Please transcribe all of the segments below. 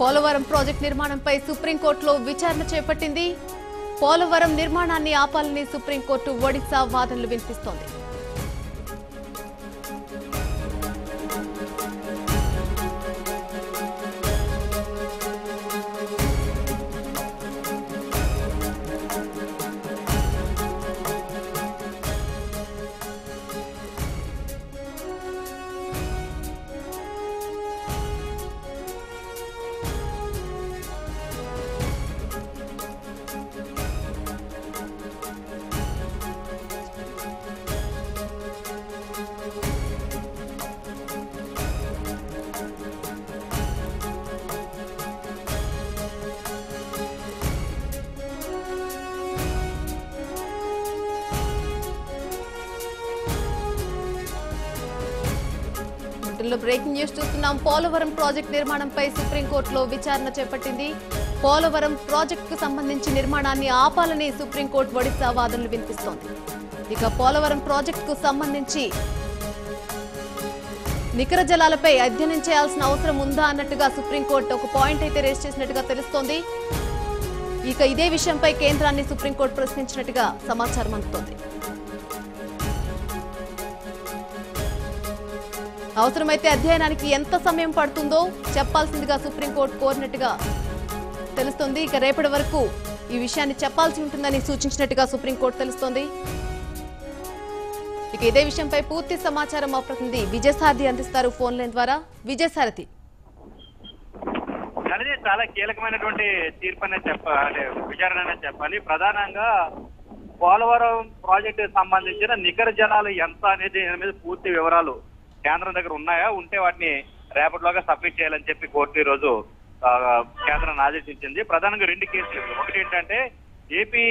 Polavaram project నిర్మాణంపై సుప్రీంకోర్టులో విచారణ చేపట్టింది. పోలవరం నిర్మాణాన్ని ఆపాలని సుప్రీంకోర్టు ఒడిశా వాదనలు వినిపిస్తోంది. బ్రేకింగ్ న్యూస్ చూస్తున్నాం. పోలవరం ప్రాజెక్టు నిర్మాణంపై సుప్రీంకోర్టులో విచారణ చేపట్టింది. పోలవరం ప్రాజెక్టుకు సంబంధించి నిర్మాణాన్ని ఆపాలని సుప్రీంకోర్టు ఒడిశా వాదనలు వినిపిస్తోంది. ఇక పోలవరం ప్రాజెక్టుకు సంబంధించి నికర జలాలపై అధ్యయనం చేయాల్సిన అవసరం ఉందా అన్నట్టుగా సుప్రీంకోర్టు ఒక పాయింట్ అయితే రేస్ చేసినట్టుగా తెలుస్తోంది. ఇక ఇదే విషయంపై కేంద్రాన్ని సుప్రీంకోర్టు ప్రశ్నించినట్టుగా సమాచారం అందుతోంది. అవసరమైతే అధ్యయనానికి ఎంత సమయం పడుతుందో చెప్పాల్సిందిగా సుప్రీంకోర్టు కోరినట్టుగా తెలుస్తోంది. ఇక రేపటి వరకు ఈ విషయాన్ని చెప్పాల్సి ఉంటుందని సూచించినట్టుగా సుప్రీంకోర్టు తెలుస్తోంది. ఇక ఇదే విషయంపై పూర్తి సమాచారం మా ప్రతినిధి విజయసారథి అందిస్తారు ఫోన్ లైన్ ద్వారా. విజయసారథి, చాలా కీలకమైనటువంటి తీర్పు అనేది విచారణ అనేది చెప్పాలి. ప్రధానంగా పోలవరం ప్రాజెక్టు సంబంధించిన నికర జలాలు ఎంత అనేది మీద పూర్తి వివరాలు కేంద్రం దగ్గర ఉన్నాయా, ఉంటే వాటిని రేపటిలోగా సబ్మిట్ చేయాలని చెప్పి కోర్టు ఈ రోజు కేంద్రాన్ని ఆదేశించింది. ప్రధానంగా రెండు కేసులు. ఒకటి ఏంటంటే ఏపీ,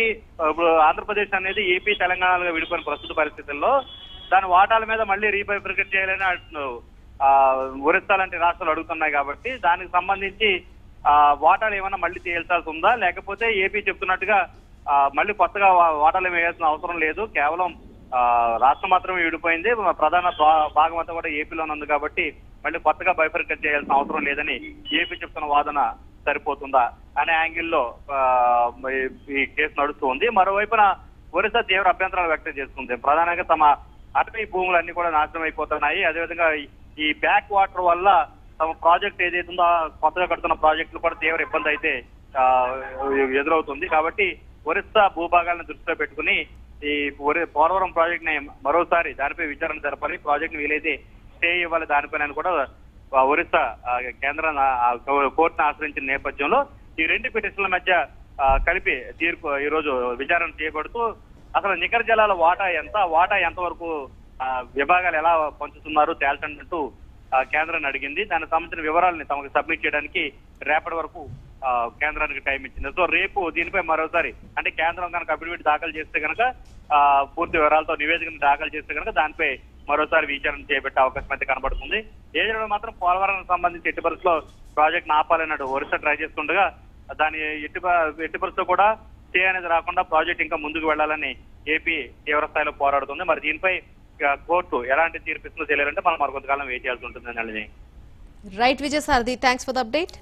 ఇప్పుడు ఆంధ్రప్రదేశ్ అనేది ఏపీ తెలంగాణగా విడిపోయిన ప్రస్తుత పరిస్థితుల్లో దాని వాటాల మీద మళ్ళీ రీబైఫర్కేట్ చేయాలని ఒరిస్సా లాంటి రాష్ట్రాలు అడుగుతున్నాయి. కాబట్టి దానికి సంబంధించి వాటాలు ఏమైనా మళ్ళీ తేల్చాల్సి ఉందా, లేకపోతే ఏపీ చెప్తున్నట్టుగా మళ్ళీ కొత్తగా వాటాలు వేయాల్సిన అవసరం లేదు, కేవలం రాష్ట్రం మాత్రమే విడిపోయింది, ప్రధాన భాగం అంతా కూడా ఏపీలోనే ఉంది కాబట్టి మళ్ళీ కొత్తగా బైఫర్కేట్ చేయాల్సిన అవసరం లేదని ఏపీ చెప్తున్న వాదన సరిపోతుందా అనే యాంగిల్లో ఈ కేసు నడుస్తూ ఉంది. మరోవైపున ఒరిస్సా తీవ్ర అభ్యంతరాలు వ్యక్తం చేస్తుంది. ప్రధానంగా తమ అటవీ భూములన్నీ కూడా నాశనం అయిపోతున్నాయి, అదేవిధంగా ఈ బ్యాక్ వాటర్ వల్ల తమ ప్రాజెక్ట్ ఏదైతుందో కొత్తగా కడుతున్న ప్రాజెక్టులు కూడా తీవ్ర ఇబ్బంది అయితే ఎదురవుతుంది. కాబట్టి ఒరిస్సా భూభాగాలను దృష్టిలో పెట్టుకుని ఈ పోలవరం ప్రాజెక్ట్ ని మరోసారి దానిపై విచారణ జరపాలి, ప్రాజెక్ట్ వీలైతే స్టే ఇవ్వాలి దానిపైన కూడా ఒరిస్సా కేంద్రం కోర్టును ఆశ్రయించిన నేపథ్యంలో ఈ రెండు పిటిషన్ల మధ్య కలిపి తీర్పు ఈ రోజు విచారణ చేయబడుతూ అసలు నికర జలాల వాటా ఎంత వరకు విభాగాలు ఎలా పంచుతున్నారు తేల్చంటూ కేంద్రాన్ని అడిగింది. దానికి సంబంధించిన వివరాలని తమకు సబ్మిట్ చేయడానికి రేపటి వరకు కేంద్రానికి టైం ఇచ్చింది. సో రేపు దీనిపై మరోసారి అంటే కేంద్రం కనుక అఫిడవిట్ దాఖలు చేస్తే కనుక పూర్తి వివరాలతో నివేదికను దాఖలు చేస్తే కనుక దానిపై మరోసారి విచారణ చేపట్టే అవకాశం అయితే కనబడుతుంది. ఏజెంట్ మాత్రం పోలవరానికి సంబంధించి ఎట్టి పరిస్థితుల్లో ప్రాజెక్ట్ ఆపాలన్నాడు ఒరిస్సా ట్రై చేస్తుండగా దాని ఎట్టి పరిస్థితుల్లో కూడా స్టే అనేది రాకుండా ప్రాజెక్ట్ ఇంకా ముందుకు వెళ్లాలని ఏపీ తీవ్ర స్థాయిలో పోరాడుతుంది. మరి దీనిపై కోర్టు ఎలాంటి తీర్పు ఇస్తుందో తెలియాలంటే మనం మరికొంతకాలం వెయిట్ చేయాల్సి ఉంటుంది. Right Vijayasarathi, thanks for the update.